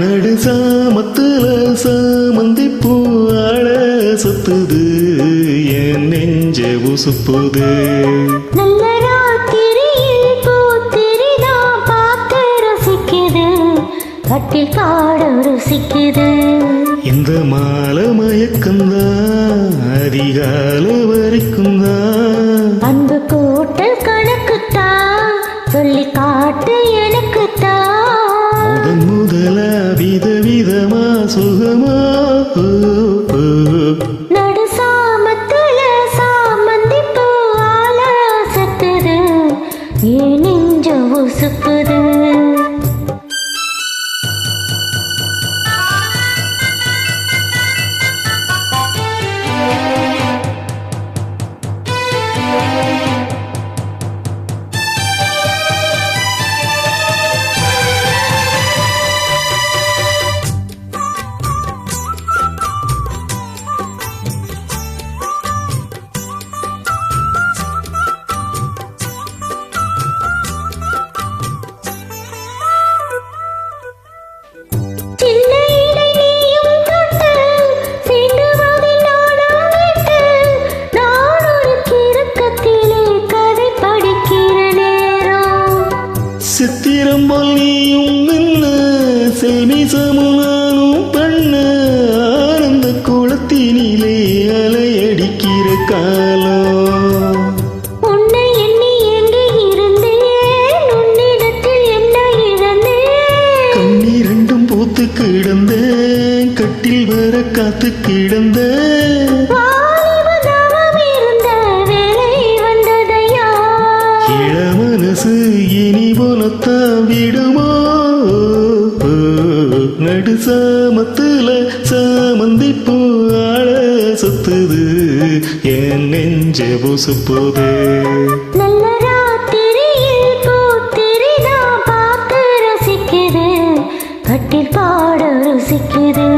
நடு சாமத்துல சாமந்திப்பூ ஆள சுத்துது என் நெஞ்ச உசுப்புது. நல்ல ராத்திரியில் பூத்திரிதான் பார்த்து ரசிக்குது, கட்டில் காட ருசிக்குது. இந்த மாலை மயக்கம்தான் அதிகால வரைக்கும் தான். அன்பு கூட்டல் கணக்குத்தான் சொல்லி காட்டு எனக்குத்தான். முதன் முதலா விதவிதமா சுகமா நடு சாமத்துல சாமந்திப்பூ ஆள சத்துது என் நெஞ்ச உசுப்புது. சித்திரம் போல் நீயும் நின்ன செமிசமும் நானும் பண்ண ஆனந்த குளத்தினிலே அலையடிக்கிற காலம். உன்னை எண்ணி எங்கே இருந்தேன், உன்னிடத்தில் என்ன இழந்தேன். கண்ணீரண்டும் பூத்து கிடந்தேன், கட்டில் வர காத்து கிடந்தேன். மனசு இனி போலத்தான் விடுமோ. நடு சாமத்துல சாமந்திப்பூ ஆள சுத்துது என் நெஞ்ச உசுப்புது. நல்ல ராத்திரியில் பூத்திரிதான் பார்த்து ரசிக்குது, கட்டில் பாட ருசிக்குது.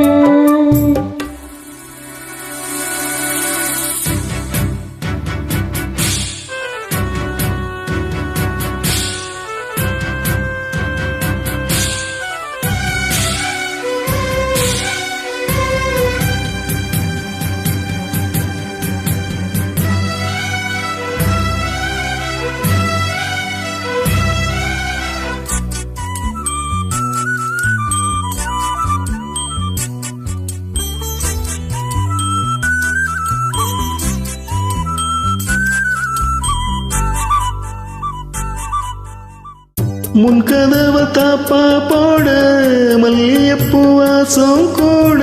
முன்கதவ தாப்பா போட மல்லியப்பூ வாசம் கூட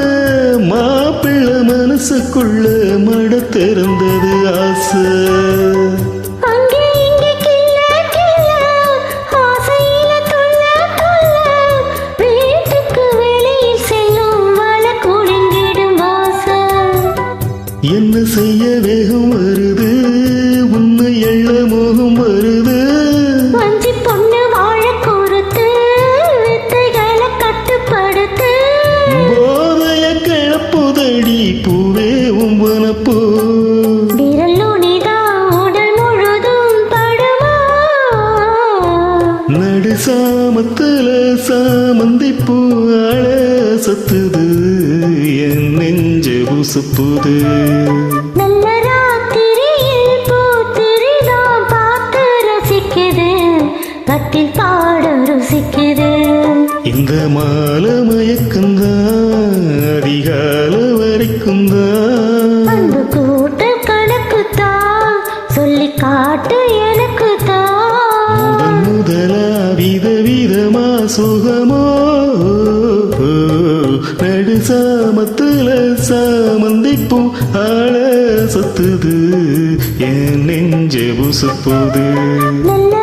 மாப்பிள்ள மனசுக்குள்ள மட திறந்தது ஆசை. என்ன செய்ய வேகம் வருது, உன்னை எள்ள மோகம் வருது. போதைய கிளப்புதடி பூவே உம்பனப்பூ. நடு சாமத்துல சாமந்திப்பூ ஆள சத்துது என் நெஞ்ச உசுப்புது. நல்ல ராத்திரியில் பூத்திரிதான் பார்த்து ரசிக்குது, கட்டில் பாட ருசிக்குது. இந்த மாலை மயக்கம்தான் அதிகால வரைக்கும் தான். அன்பு கூட்டல் கணக்குத்தான் சொல்லி காட்டு எனக்குத்தான். முதன் முதலா விதவிதமா சுகமோ. நடு சாமத்துல சாமந்திப்பூ ஆள சத்துது என் நெஞ்ச உசுப்புது. நல்ல